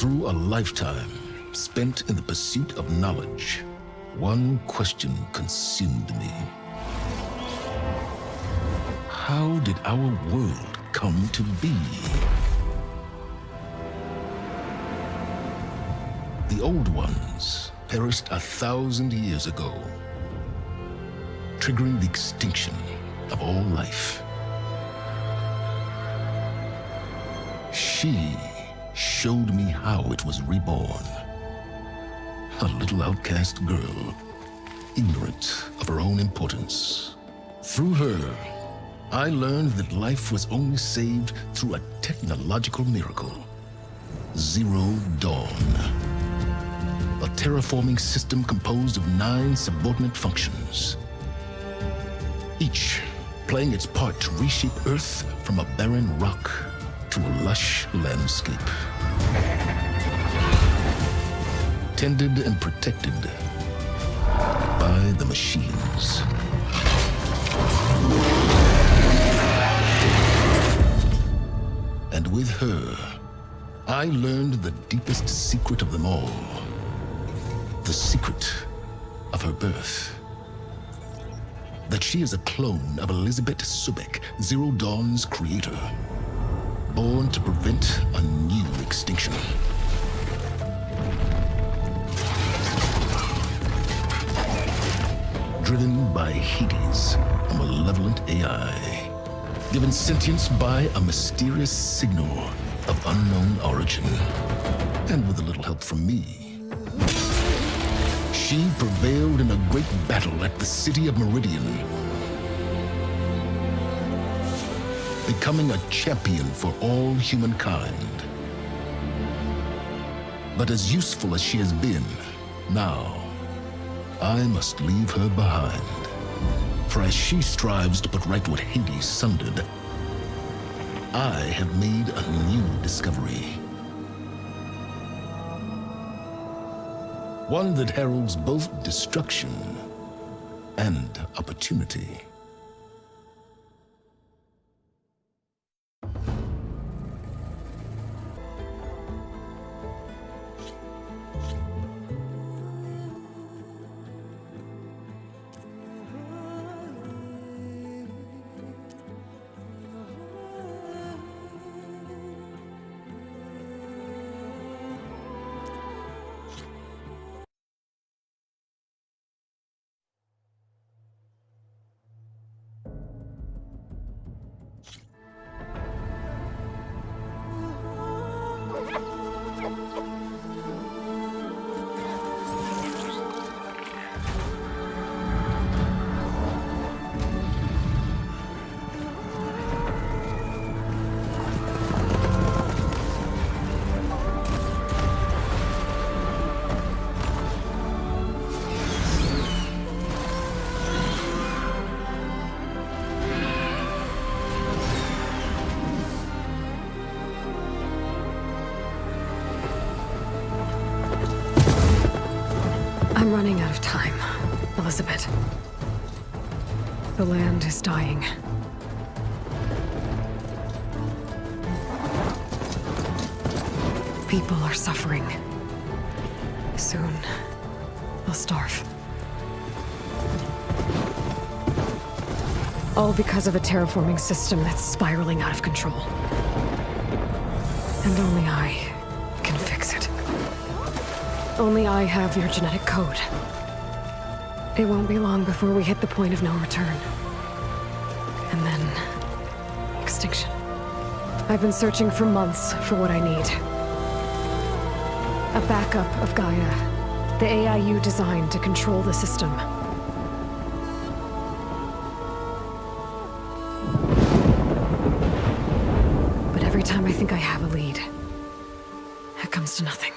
Through a lifetime spent in the pursuit of knowledge, one question consumed me. How did our world come to be? The old ones perished 1,000 years ago, triggering the extinction of all life. She showed me how it was reborn. A little outcast girl, ignorant of her own importance. Through her, I learned that life was only saved through a technological miracle. Zero Dawn. A terraforming system composed of 9 subordinate functions, each playing its part to reshape Earth from a barren rock to a lush landscape. Tended and protected by the machines. And with her, I learned the deepest secret of them all. The secret of her birth. That she is a clone of Elizabeth Subek, Zero Dawn's creator. Born to prevent a new extinction. Driven by Hades, a malevolent AI. Given sentience by a mysterious signal of unknown origin. And with a little help from me, she prevailed in a great battle at the city of Meridian, becoming a champion for all humankind. But as useful as she has been, now, I must leave her behind. For as she strives to put right what Hades sundered, I have made a new discovery. One that heralds both destruction and opportunity. I'm running out of time, Elizabeth. The land is dying. People are suffering. Soon, they'll starve. All because of a terraforming system that's spiraling out of control. And only I can fix it. Only I have your genetic code. It won't be long before we hit the point of no return. And then... extinction. I've been searching for months for what I need. A backup of Gaia, the AI you designed to control the system. But every time I think I have a lead, it comes to nothing.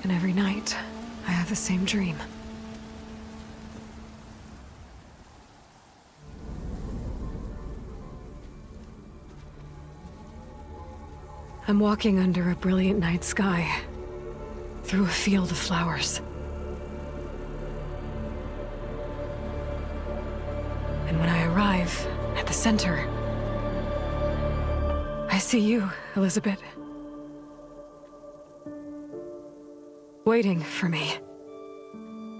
And every night, I have the same dream. I'm walking under a brilliant night sky, through a field of flowers. And when I arrive at the center, I see you, Elizabeth. Waiting for me.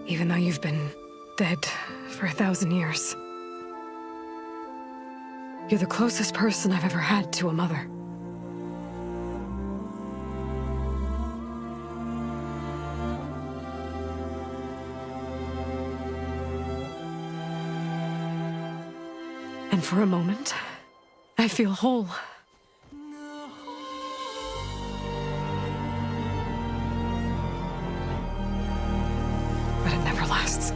Even though you've been dead for 1,000 years. You're the closest person I've ever had to a mother. And for a moment, I feel whole. But it never lasts.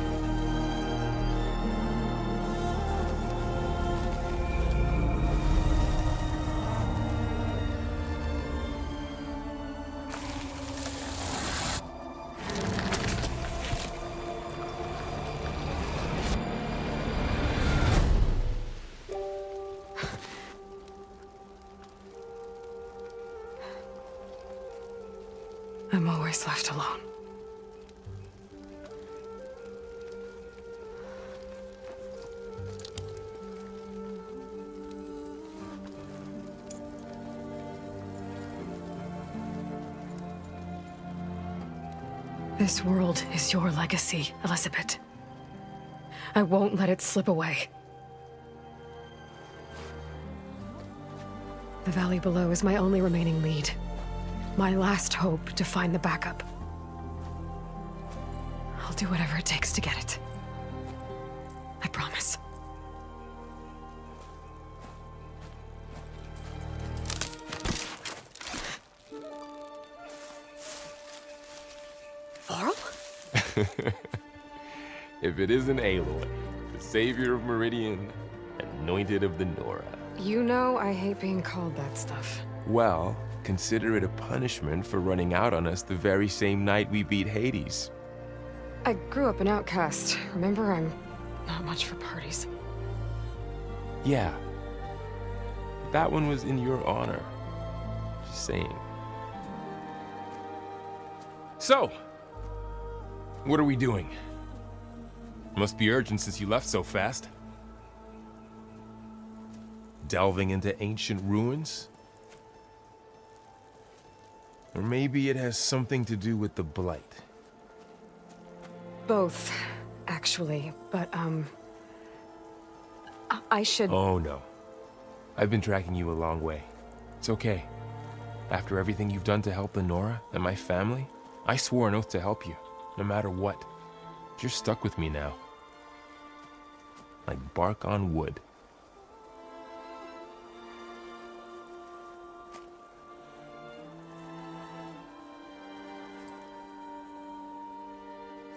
I'm always left alone. This world is your legacy, Elizabeth. I won't let it slip away. The valley below is my only remaining lead. My last hope to find the backup. I'll do whatever it takes to get it. I promise. Varl? If it isn't Aloy, the savior of Meridian, anointed of the Nora. You know I hate being called that stuff. Well, consider it a punishment for running out on us the very same night we beat Hades. I grew up an outcast. Remember, I'm not much for parties. Yeah. That one was in your honor. Just saying. So, what are we doing? Must be urgent since you left so fast. Delving into ancient ruins? Or maybe it has something to do with the Blight. Both, actually, but, I should... Oh, no. I've been tracking you a long way. It's okay. After everything you've done to help the Nora and my family, I swore an oath to help you, no matter what. You're stuck with me now. Like bark on wood.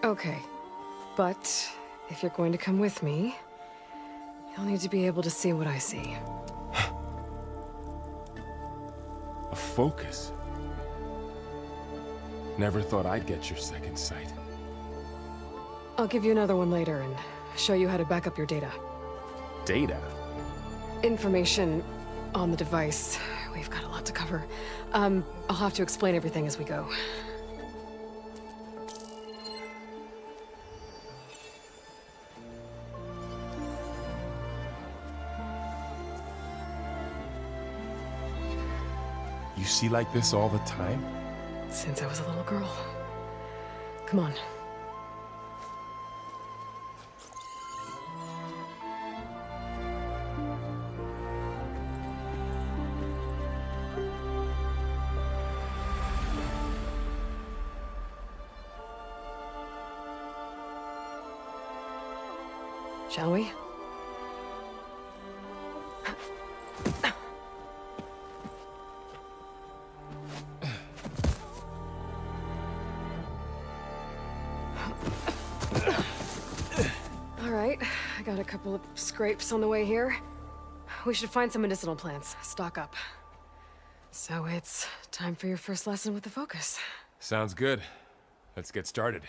Okay, but if you're going to come with me, you'll need to be able to see what I see. A focus? Never thought I'd get your second sight. I'll give you another one later and show you how to back up your data. Data? Information on the device. We've got a lot to cover. I'll have to explain everything as we go. You see like this all the time? Since I was a little girl. Come on. Shall we? All right, I got a couple of scrapes on the way here. We should find some medicinal plants, stock up. So it's time for your first lesson with the focus. Sounds good. Let's get started.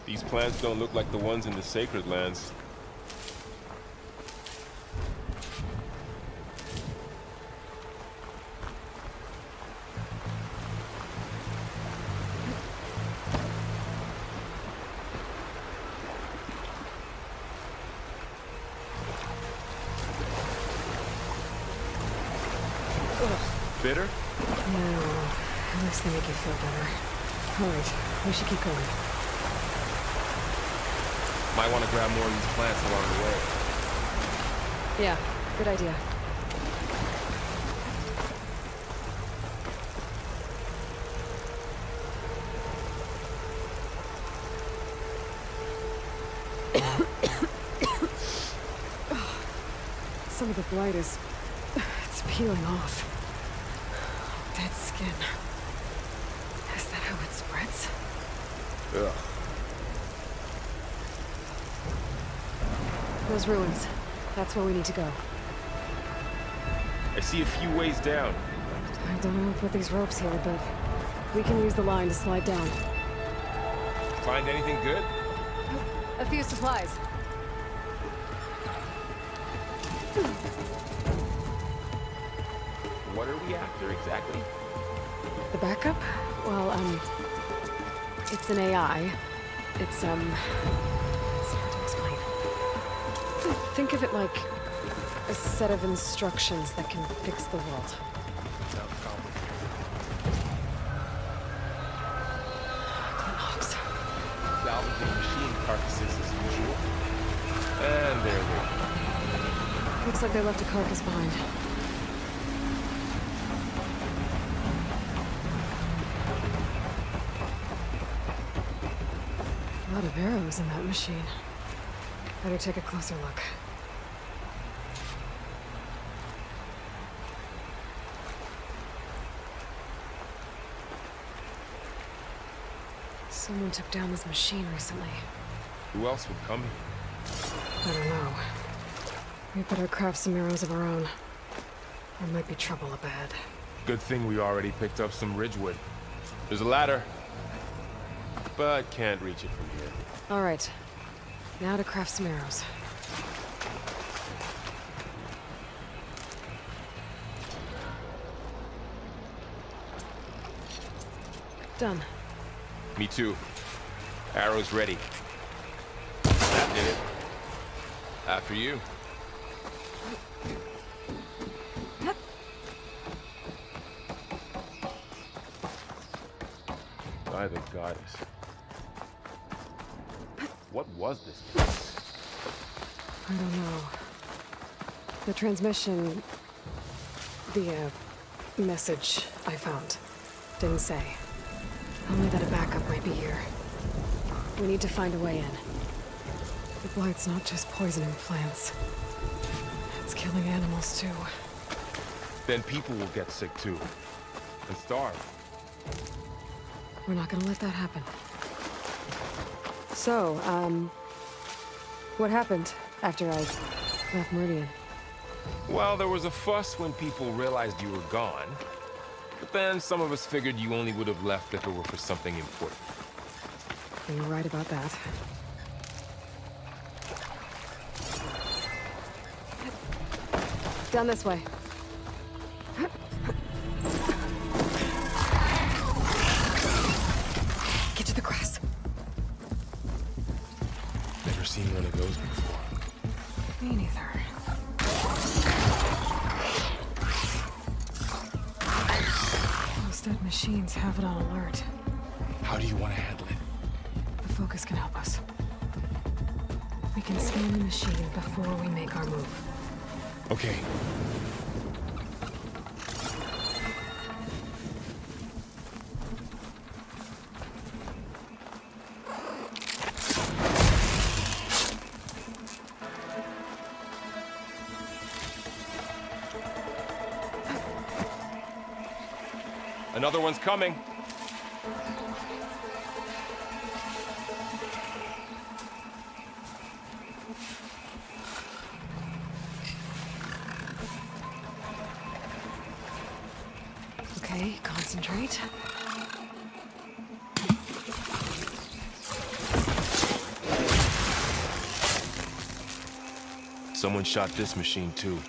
These plants don't look like the ones in the Sacred Lands. Bitter? No, at least they make you feel better. Alright, we should keep going. Might want to grab more of these plants along the way. Yeah, good idea. Some of the blight is... it's peeling off. Dead skin. Is that how it spreads? Ugh. Those ruins. That's where we need to go. I see a few ways down. I don't know who put these ropes here, but we can use the line to slide down. Find anything good? A few supplies. What are we after exactly? The backup? Well, it's an AI. It's hard to explain. Think of it like a set of instructions that can fix the world. Sounds complicated. Clinhawks. Salvaging machine carcasses as usual. And there they are. Looks like they left a carcass behind. A lot of arrows in that machine. Better take a closer look. Someone took down this machine recently. Who else would come here? I don't know. We better craft some arrows of our own. There might be trouble up ahead. Good thing we already picked up some ridgewood. There's a ladder, but can't reach it from here. All right. Now to craft some arrows. Done. Me too. Arrows ready. That did it. After you. By the goddess. What was this place? I don't know. The transmission... the, message I found didn't say. Only that a backup might be here. We need to find a way in. The blight's not just poisoning plants. It's killing animals, too. Then people will get sick too. And starve. We're not gonna let that happen. So, what happened after I left Meridian? Well, there was a fuss when people realized you were gone. But then some of us figured you only would have left if it were for something important. You're right about that. Down this way. Get to the grass. Never seen one of those before. Me neither. Those dead machines have it on alert. How do you want to handle it? The focus can help us. We can scan the machine before we make our move. Okay. Another one's coming. Okay, concentrate. Someone shot this machine too.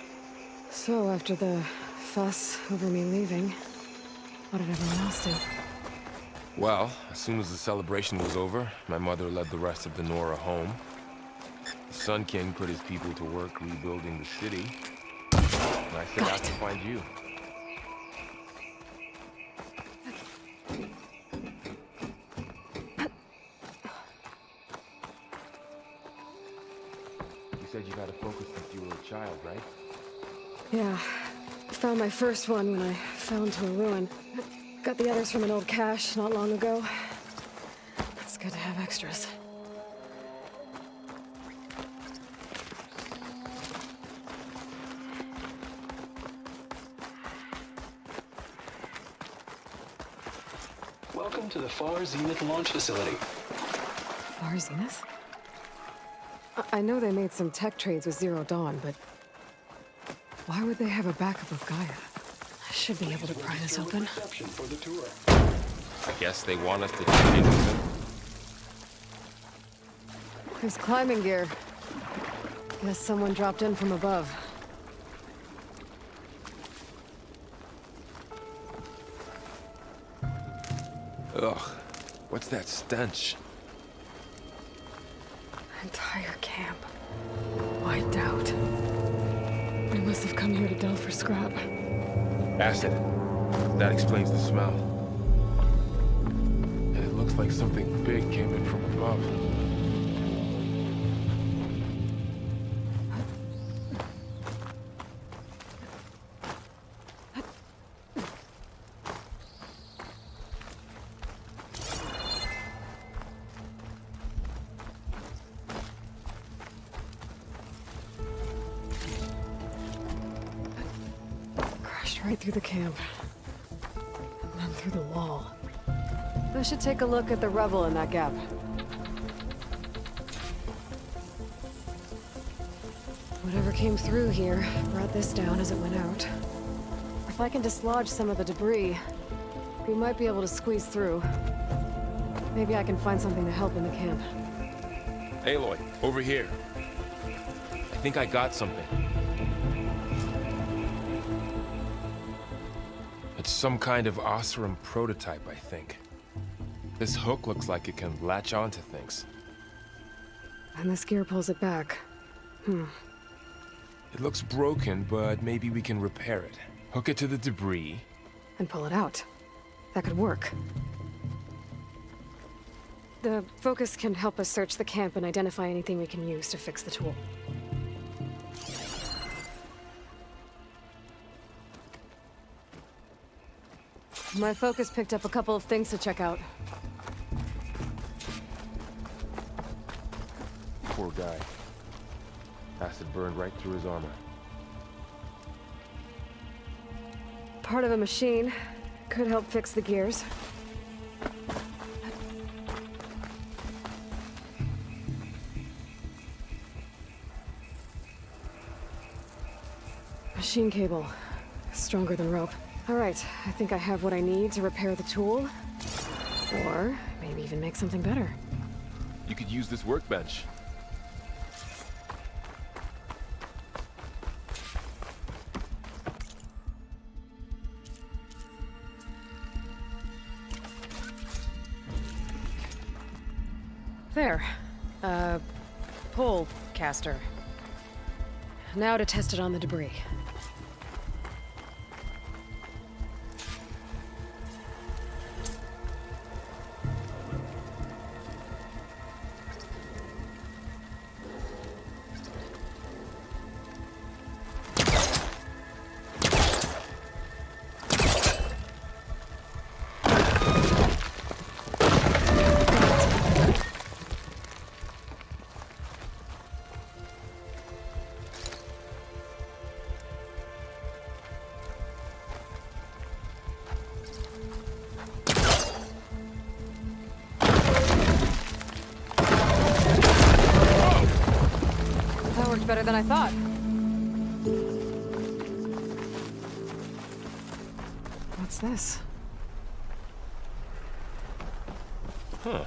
So after the fuss over me leaving, what did everyone else do? Well, as soon as the celebration was over, my mother led the rest of the Nora home. The Sun King put his people to work rebuilding the city. And I set out to find you. said you got a focus since you were a child, right? Yeah. Found my first one when I fell into a ruin. Got the others from an old cache not long ago. It's good to have extras. Welcome to the Far Zenith launch facility. Far Zenith? I know they made some tech trades with Zero Dawn, but why would they have a backup of Gaia? I should be able to pry this open. Reception for the tour. I guess they want us to check in with them. There's climbing gear. Guess someone dropped in from above. Ugh, what's that stench? Entire camp. Wiped out. They must have come here to delve for scrap. Acid. That explains the smell. And it looks like something big came in from above. Right through the camp. And then through the wall. I should take a look at the rubble in that gap. Whatever came through here brought this down as it went out. If I can dislodge some of the debris, we might be able to squeeze through. Maybe I can find something to help in the camp. Aloy, over here. I think I got something. It's some kind of Oseram prototype, I think. This hook looks like it can latch onto things. And this gear pulls it back. It looks broken, but maybe we can repair it. Hook it to the debris. And pull it out. That could work. The focus can help us search the camp and identify anything we can use to fix the tool. My focus picked up a couple of things to check out. Poor guy. Acid burned right through his armor. Part of a machine. Could help fix the gears. Machine cable. Stronger than rope. All right, I think I have what I need to repair the tool. Or maybe even make something better. You could use this workbench. There. Pullcaster. Now to test it on the debris. Better than I thought. What's this? Huh.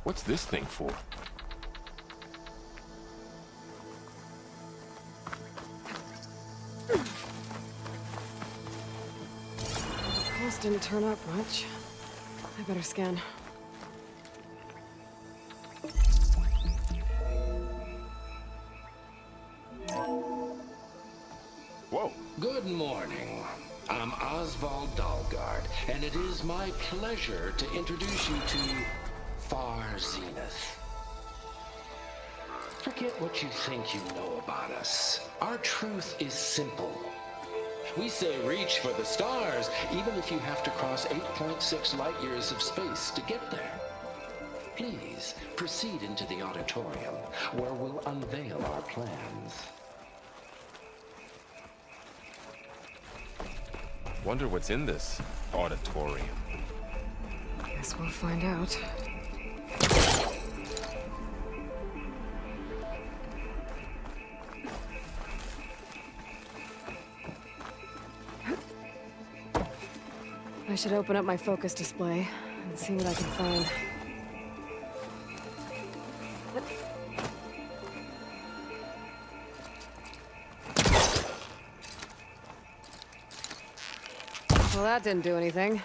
What's this thing for? Pulse didn't turn up much. I better scan. Good morning. I'm Oswald Dalgard, and it is my pleasure to introduce you to Far Zenith. For forget what you think you know about us. Our truth is simple. We say reach for the stars, even if you have to cross 8.6 light years of space to get there. Please, proceed into the auditorium, where we'll unveil our plans. Wonder what's in this auditorium. Guess we'll find out. I should open up my focus display and see what I can find. Well, that didn't do anything.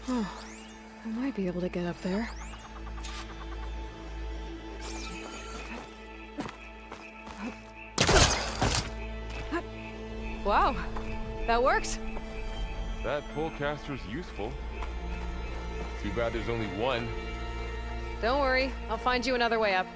Oh, I might be able to get up there. Wow, that worked. That Pullcaster's useful. Too bad there's only one. Don't worry, I'll find you another way up.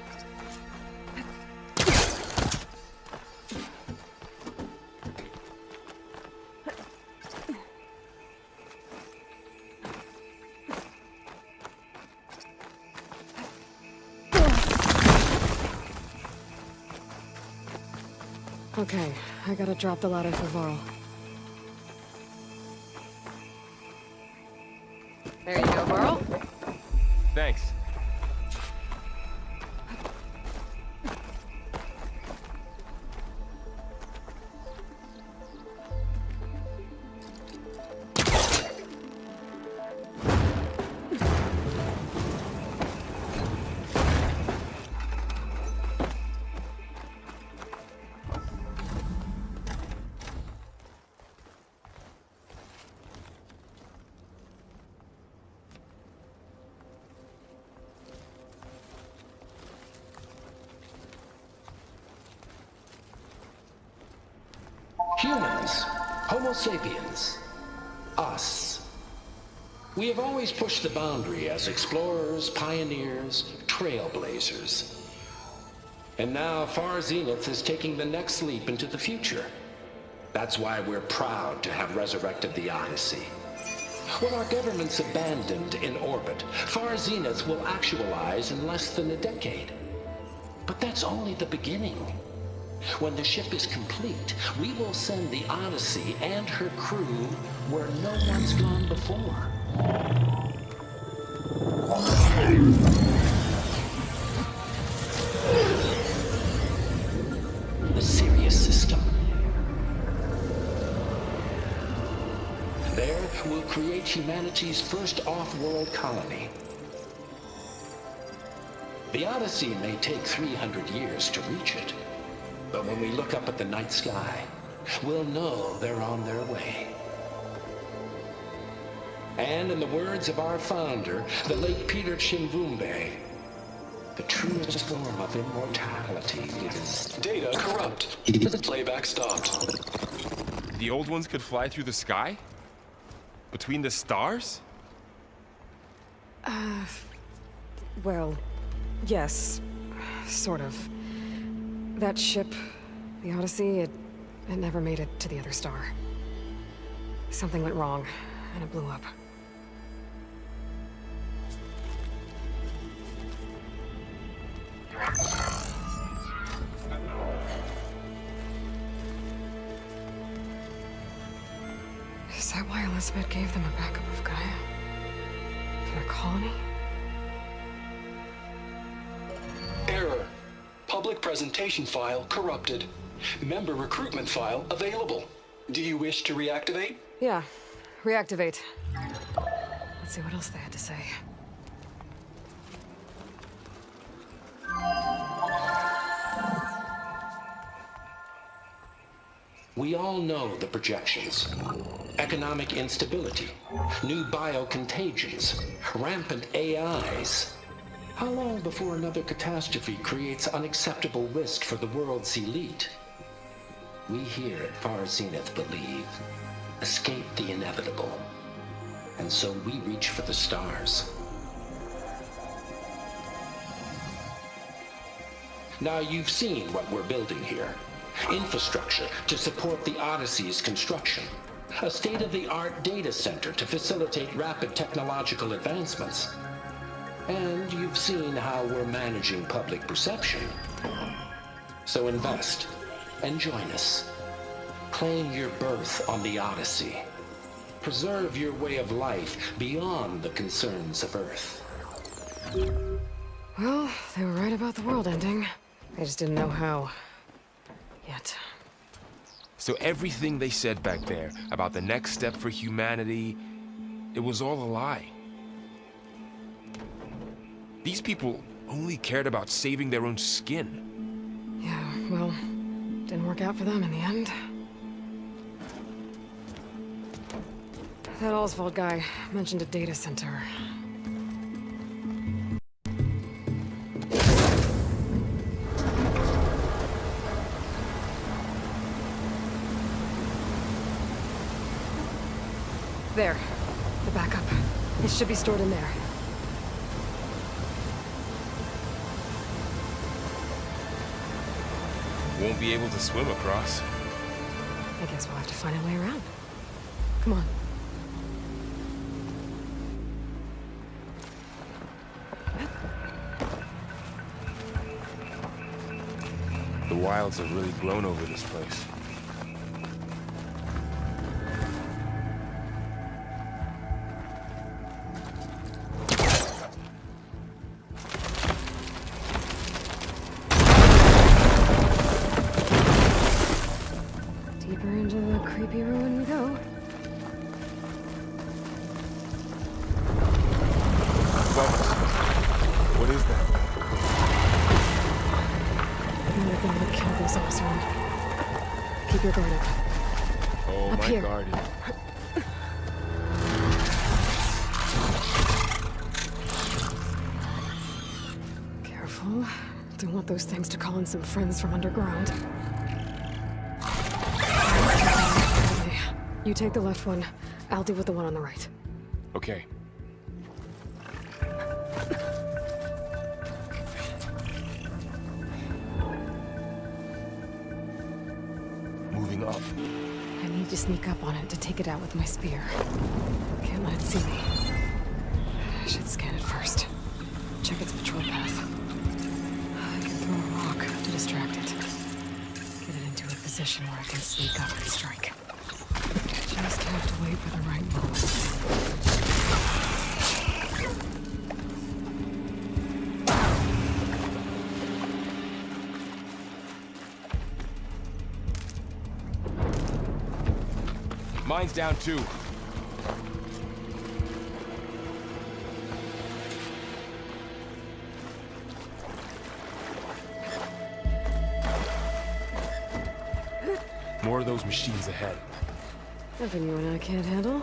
Okay, I gotta drop the ladder for Varl. There you go, Varl. Thanks. Humans, Homo sapiens, us. We have always pushed the boundary as explorers, pioneers, trailblazers. And now Far Zenith is taking the next leap into the future. That's why we're proud to have resurrected the Odyssey. What our governments abandoned in orbit, Far Zenith will actualize in less than a decade. But that's only the beginning. When the ship is complete, we will send the Odyssey and her crew where no one's gone before. The Sirius system. There, we'll create humanity's first off-world colony. The Odyssey may take 300 years to reach it. But when we look up at the night sky, we'll know they're on their way. And in the words of our founder, the late Peter Chimvumbe, the truest form of immortality is... Data corrupt. Playback stopped. The old ones could fly through the sky? Between the stars? Well, yes, sort of. That ship, the Odyssey, it never made it to the other star. Something went wrong, and it blew up. Is that why Elizabeth gave them a backup of Gaia? For their colony? Error. Public presentation file corrupted. Member recruitment file available. Do you wish to reactivate? Yeah, reactivate. Let's see what else they had to say. We all know the projections. Economic instability, new biocontagions, rampant AIs. How long before another catastrophe creates unacceptable risk for the world's elite? We here at Far Zenith believe, escape the inevitable. And so we reach for the stars. Now you've seen what we're building here. Infrastructure to support the Odyssey's construction. A state-of-the-art data center to facilitate rapid technological advancements. And you've seen how we're managing public perception. So invest and join us. Claim your berth on the Odyssey. Preserve your way of life beyond the concerns of Earth. Well, they were right about the world ending. I just didn't know how. Yet. So everything they said back there about the next step for humanity, it was all a lie. These people only cared about saving their own skin. Yeah, well, didn't work out for them in the end. That Oswald guy mentioned a data center. There. The backup. It should be stored in there. Won't be able to swim across. I guess we'll have to find a way around. Come on. The wilds have really grown over this place. Deeper into the creepy ruin we go. Bubbles. What is that? Another thing to kill those ops around. Keep your guard up. Oh, Up my here. garden. Careful. Don't want those things to call in some friends from underground. Okay. You take the left one. I'll deal with the one on the right. Okay. Moving up. I need to sneak up on it to take it out with my spear. Can't let it see me. I should scan it first. Check its patrol path. I can throw a rock to distract it. Get it into a position where I can sneak up and strike. Just have to wait for the right moment. Mine's down too. More of those machines ahead. Nothing you and I can't handle.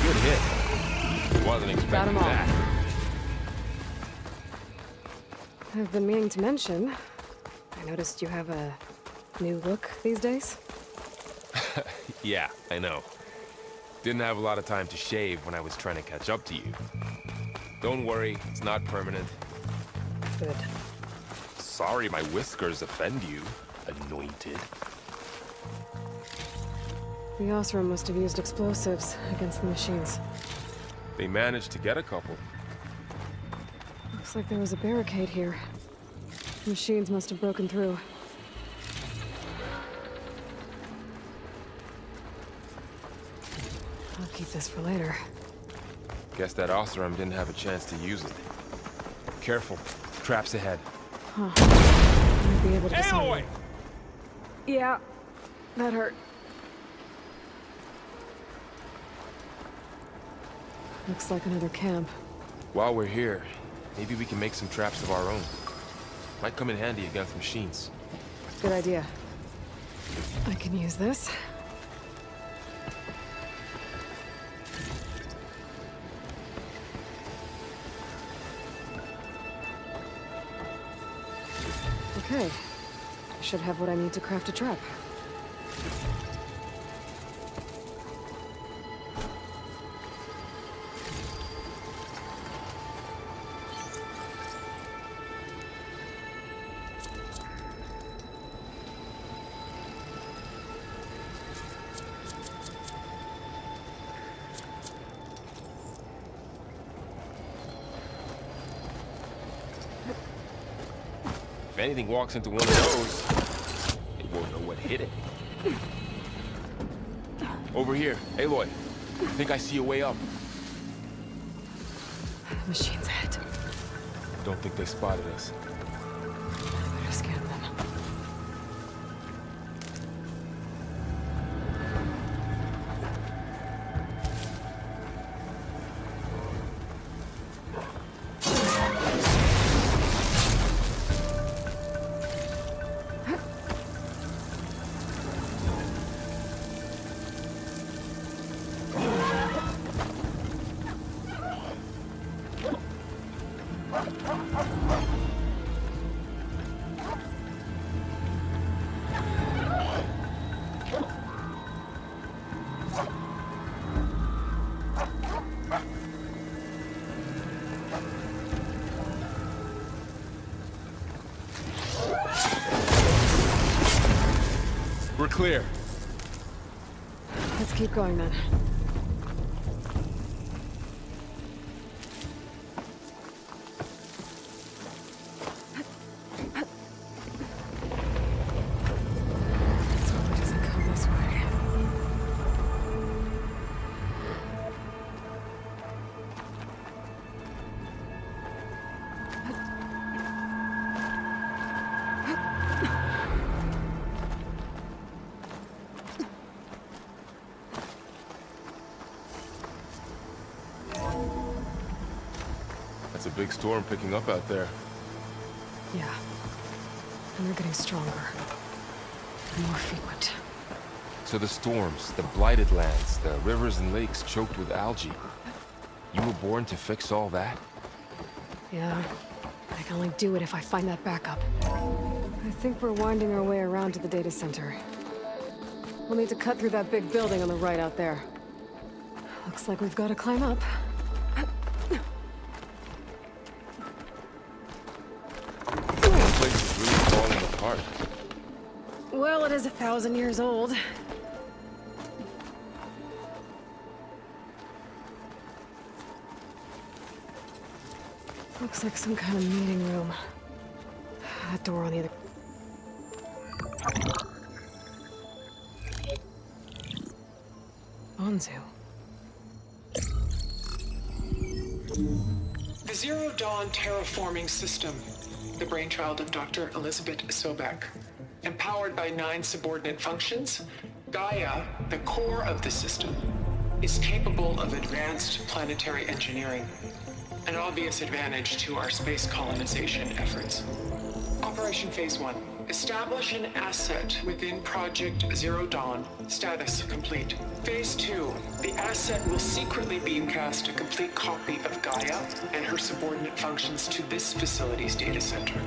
Good hit. Wasn't expecting Got 'em all. that. I've been meaning to mention, I noticed you have a new look these days. Yeah, I know. Didn't have a lot of time to shave when I was trying to catch up to you. Don't worry, it's not permanent. Good. sorry my whiskers offend you, anointed. The Osram must have used explosives against the machines. They managed to get a couple. Looks like there was a barricade here. The machines must have broken through. I'll keep this for later. Guess that Osram didn't have a chance to use it. Careful. Traps ahead. Huh. I might be able to disarm Aloy! them. Yeah, that hurt. Looks like another camp. While we're here, maybe we can make some traps of our own. Might come in handy against machines. Good idea. I can use this. Okay. I should have what I need to craft a trap. If anything walks into one of those, it won't know what hit it. Over here, Aloy. I think I see a way up. Machines ahead. Don't think they spotted us. I better scan them. We're clear. Let's keep going then. Let's hope it doesn't come this way. That's a big storm picking up out there. Yeah. And they're getting stronger. And more frequent. So the storms, the blighted lands, the rivers and lakes choked with algae. You were born to fix all that? Yeah. I can only do it if I find that backup. I think we're winding our way around to the data center. We'll need to cut through that big building on the right out there. Looks like we've got to climb up. The place is really falling apart. Well, it is 1,000 years old. Looks like some kind of meeting room. That door on the other... Onzu. The Zero Dawn terraforming system, the brainchild of Dr. Elizabeth Sobek. Empowered by 9 subordinate functions, Gaia, the core of the system, is capable of advanced planetary engineering, an obvious advantage to our space colonization efforts. Operation Phase 1. Establish an asset within Project Zero Dawn. Status complete. Phase 2. The asset will secretly beamcast a complete copy of Gaia and her subordinate functions to this facility's data center.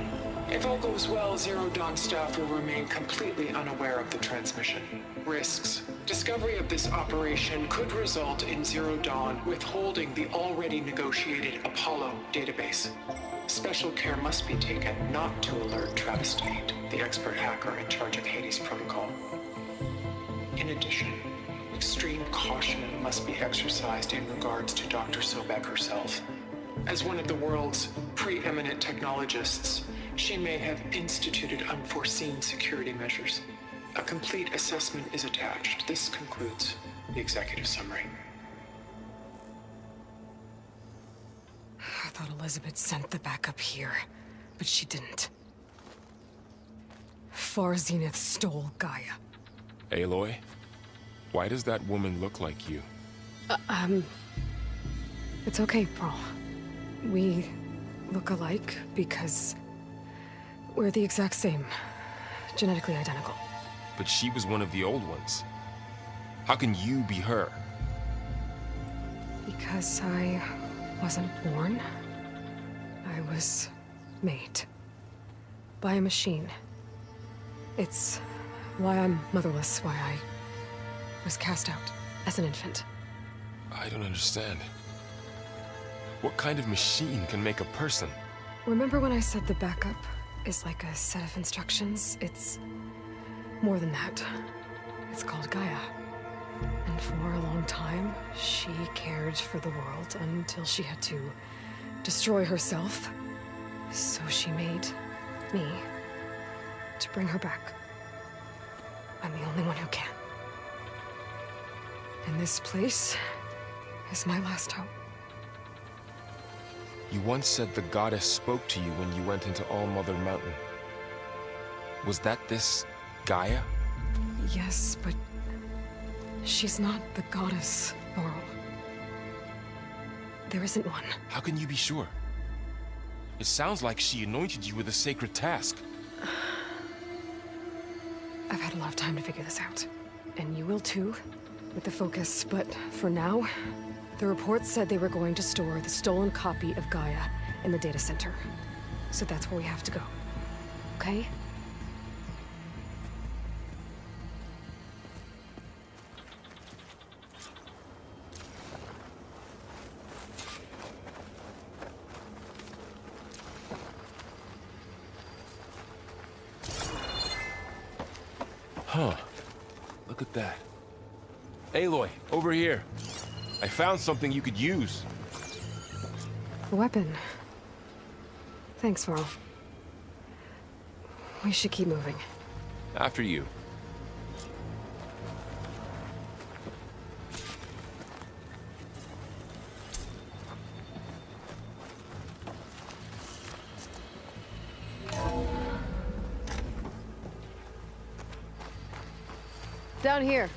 If all goes well, Zero Dawn staff will remain completely unaware of the transmission. Risks. Discovery of this operation could result in Zero Dawn withholding the already negotiated Apollo database. Special care must be taken not to alert Travis Tate, the expert hacker in charge of Hades Protocol. In addition, extreme caution must be exercised in regards to Dr. Sobek herself. As one of the world's preeminent technologists, she may have instituted unforeseen security measures. A complete assessment is attached. This concludes the executive summary. I thought Elizabeth sent the backup here, but she didn't. Far Zenith stole Gaia. Aloy, why does that woman look like you? It's okay, Pearl. We look alike because we're the exact same. Genetically identical. But she was one of the old ones. How can you be her? Because I wasn't born. I was made. By a machine. It's why I'm motherless, why I was cast out as an infant. I don't understand. What kind of machine can make a person? Remember when I said the backup is like a set of instructions? It's more than that. It's called Gaia. And for a long time, she cared for the world until she had to destroy herself. So she made me to bring her back. I'm the only one who can. And this place is my last hope. You once said the goddess spoke to you when you went into All-Mother Mountain. Was that this Gaia? Yes, but she's not the goddess, Laurel. There isn't one. How can you be sure? It sounds like she anointed you with a sacred task. I've had a lot of time to figure this out. And you will too, with the focus. But for now, the report said they were going to store the stolen copy of Gaia in the data center. So that's where we have to go. Okay? Huh. Look at that. Aloy, over here. I found something you could use. A weapon. Thanks, Varl. We should keep moving. After you. Down here.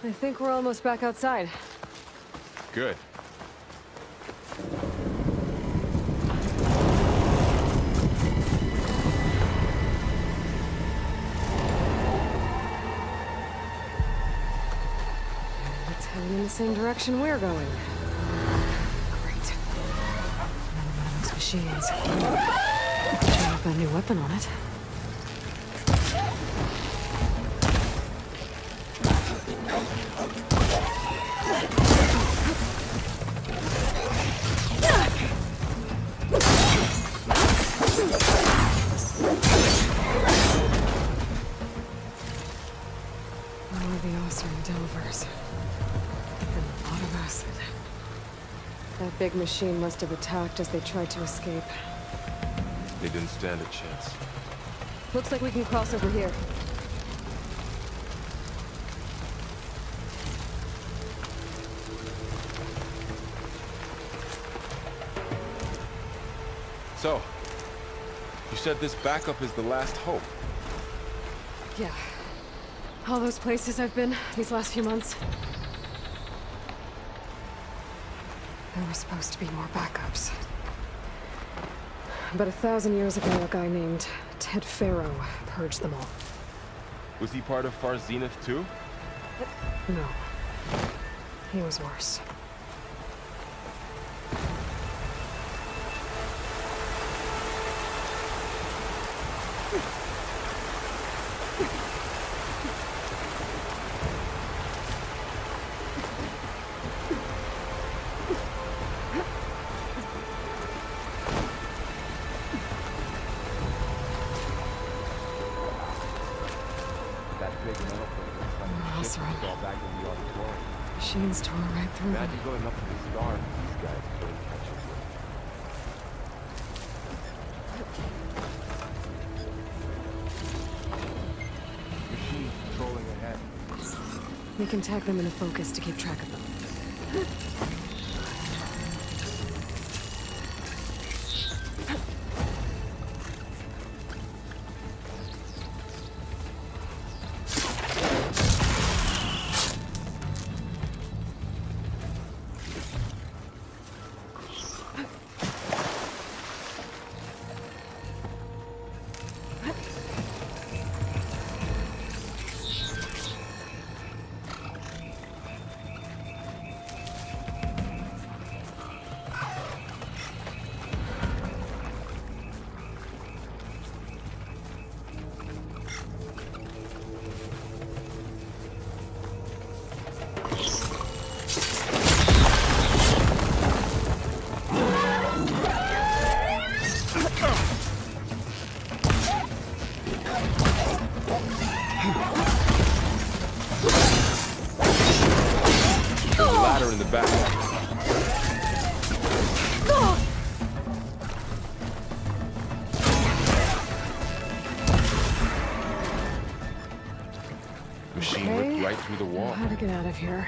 I think we're almost back outside. Good. It's heading in the same direction we're going. Great. Another one of those machines. Sure, I've got a new weapon on it. That big machine must have attacked as they tried to escape. They didn't stand a chance. Looks like we can cross over here. So, you said this backup is the last hope. Yeah. All those places I've been these last few months. There were supposed to be more backups. But 1,000 years ago, a guy named Ted Faro purged them all. Was he part of Far Zenith too? No. He was worse. machines tore right through them. Imagine going up to the star with these guys playing catch up with. Machines patrolling ahead. We can tag them into focus to keep track of them. There's a ladder in the back. Machine ripped right through the wall. How to get out of here?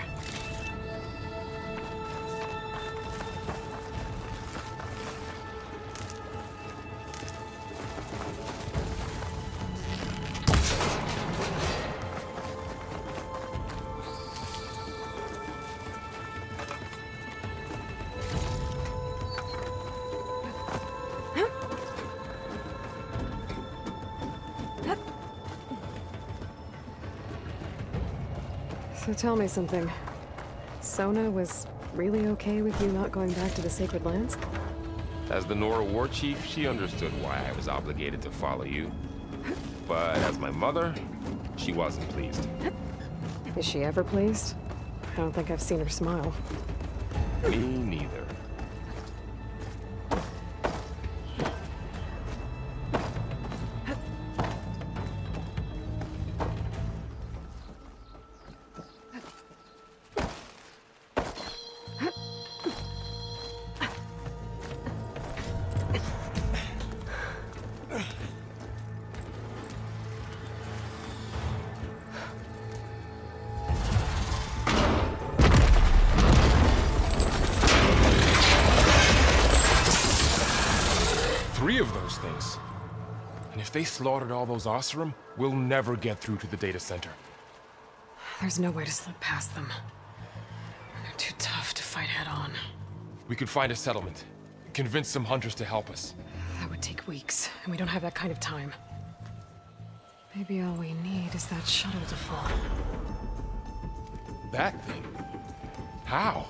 So tell me something. Sona was really okay with you not going back to the Sacred Lands? As the Nora war chief, she understood why I was obligated to follow you. But as my mother, she wasn't pleased. Is she ever pleased? I don't think I've seen her smile. Me neither. Of those things. And if they slaughtered all those Oseram, we'll never get through to the data center. There's no way to slip past them. They're too tough to fight head on. We could find a settlement. Convince some hunters to help us. That would take weeks, and we don't have that kind of time. Maybe all we need is that shuttle to fall. That thing? How?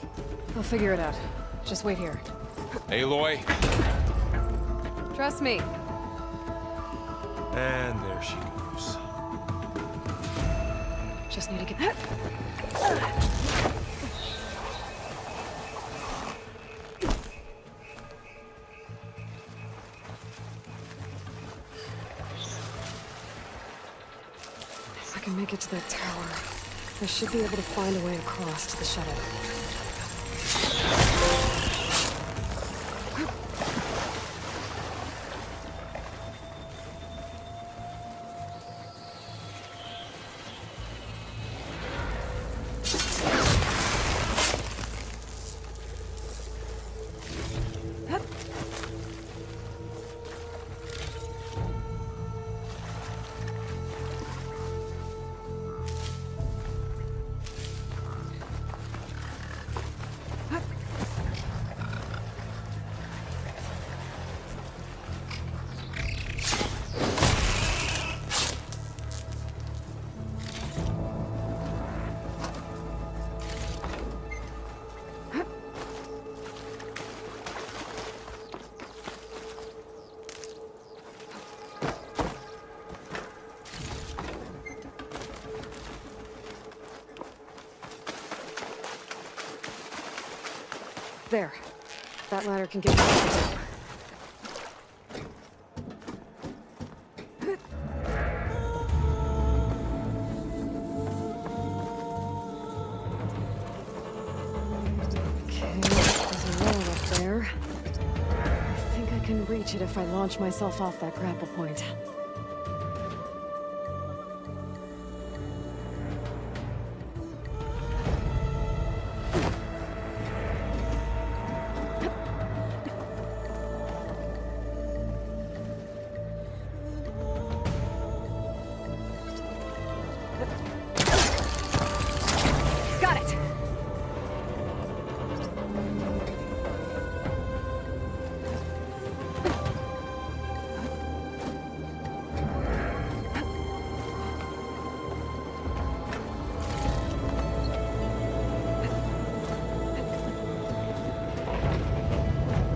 I'll figure it out. Just wait here. Aloy. Trust me. And there she goes. Just need to get... If I can make it to that tower, I should be able to find a way across to the shuttle. There. That ladder can get you to the top. Okay, there's a wall up there. I think I can reach it if I launch myself off that grapple point. Got it!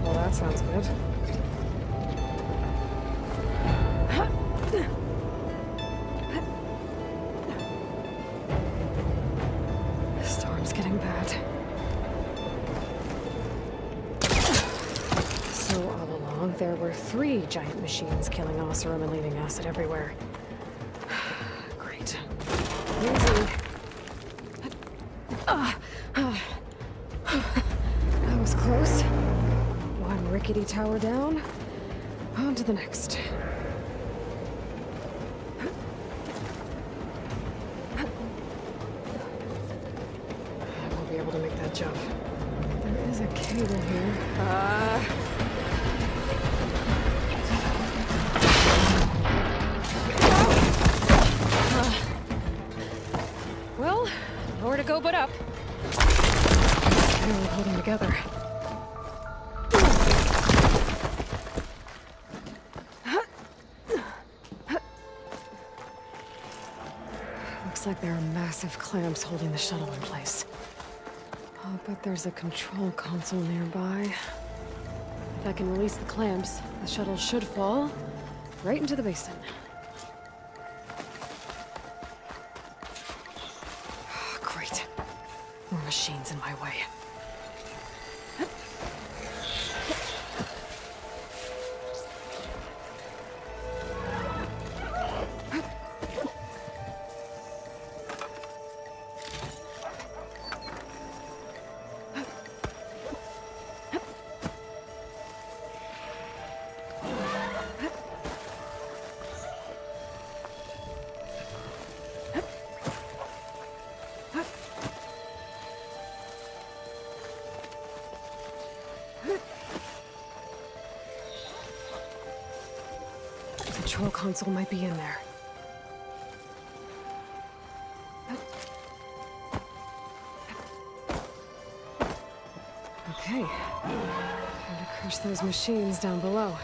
Well, that sounds good. The storm's getting bad. So all along, there were 3 giant machines killing Oseram and leaving acid everywhere. Great. Easy. That was close. One rickety tower down. On to the next. I won't be able to make that jump. There is a cable here. Well, nowhere to go but up. Really holding together. Looks like there are massive clamps holding the shuttle in place. I'll bet there's a control console nearby. If I can release the clamps, the shuttle should fall right into the basin. Great. More machines in my way. The control console might be in there. Okay. Time to crush those machines down below.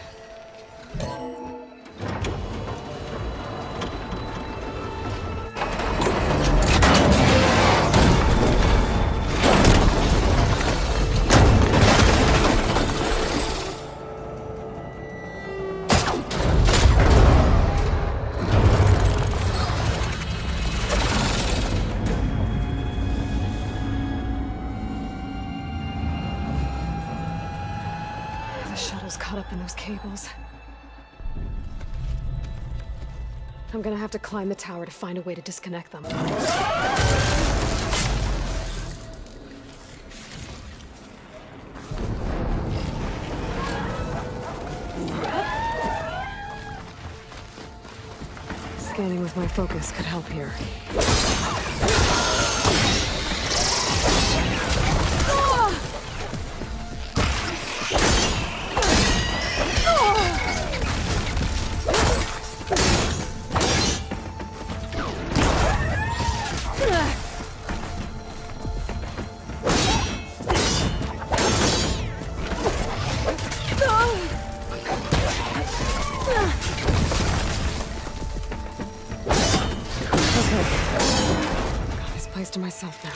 Caught up in those cables. I'm gonna have to climb the tower to find a way to disconnect them. Scanning with my focus could help here. To myself now.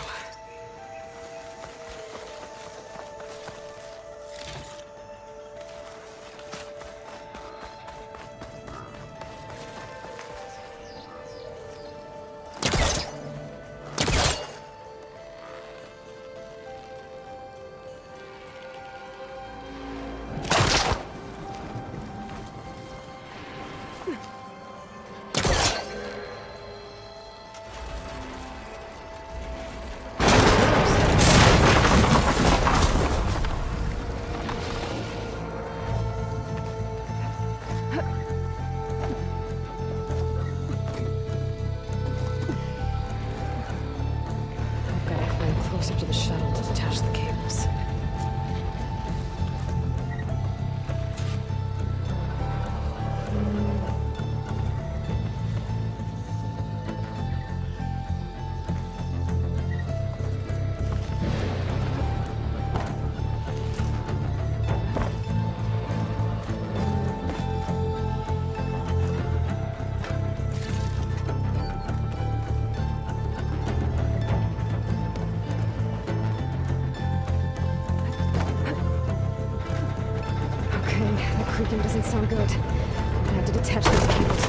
creaking doesn't sound good. I have to detach those cables.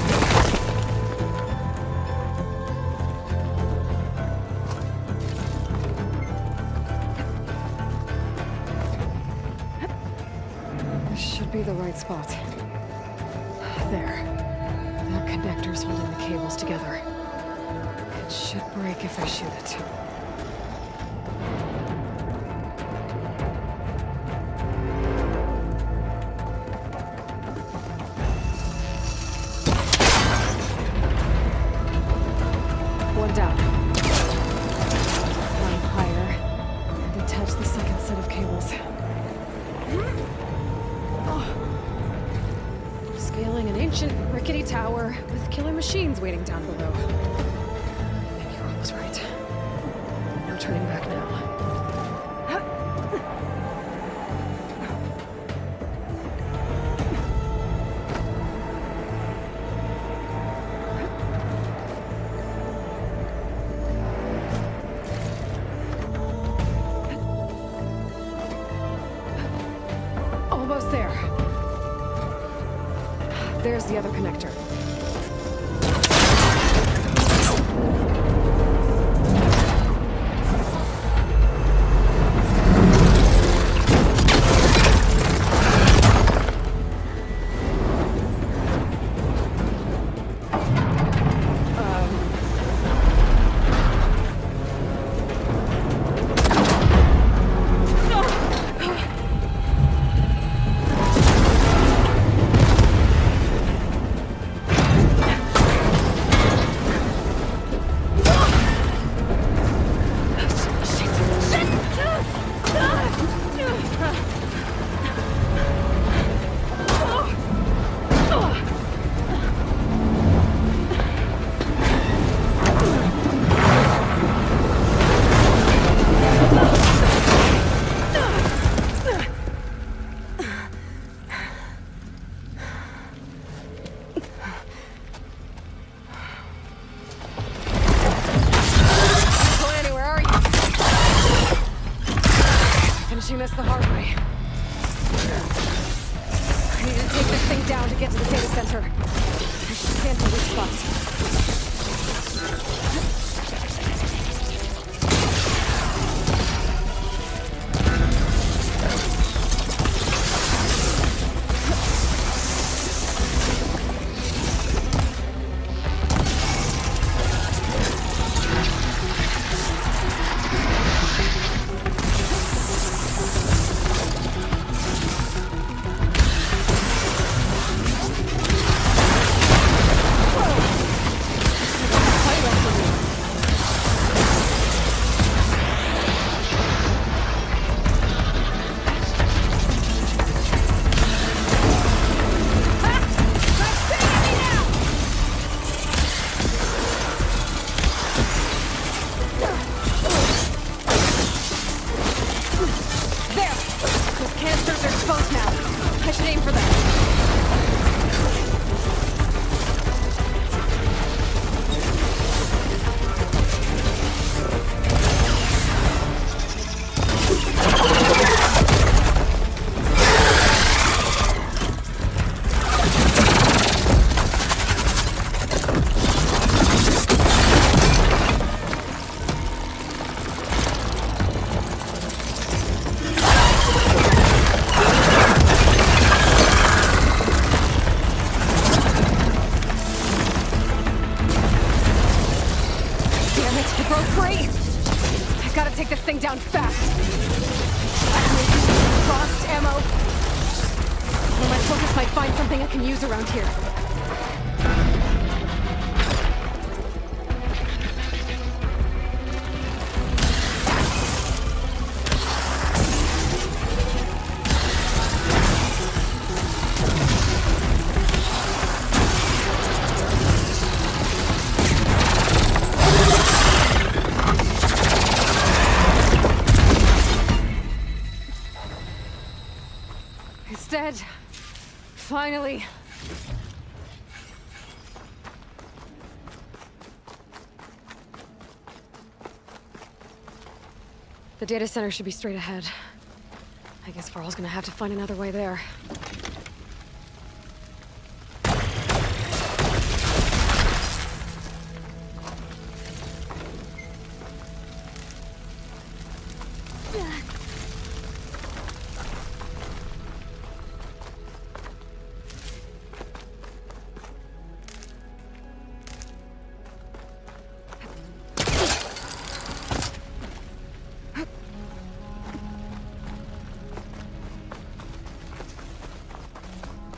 This should be the right spot. There. That connector's holding the cables together. It should break if I shoot it. One down. Climb higher and detach the second set of cables. Scaling an ancient, rickety tower with killer machines waiting down below. Maybe Rob was right. No turning back now. Almost there. There's the other connector. Finishing this the hard way. I need to take this thing down to get to the data center. I should scan for weak spots. Down fast. Lost ammo. Well, my focus might find something I can use around here. Dead. Finally. The data center should be straight ahead. I guess Varl's gonna have to find another way there.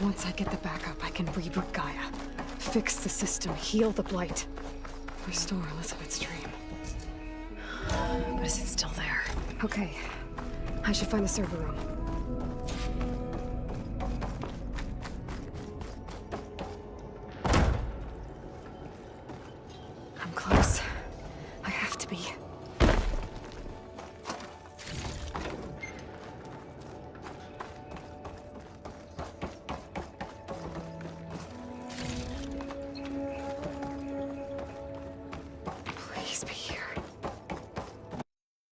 Once I get the backup, I can reboot Gaia. Fix the system, heal the Blight. Restore Elizabeth's dream. But is it still there? Okay. I should find the server room. I'm close. I have to be. Please be here.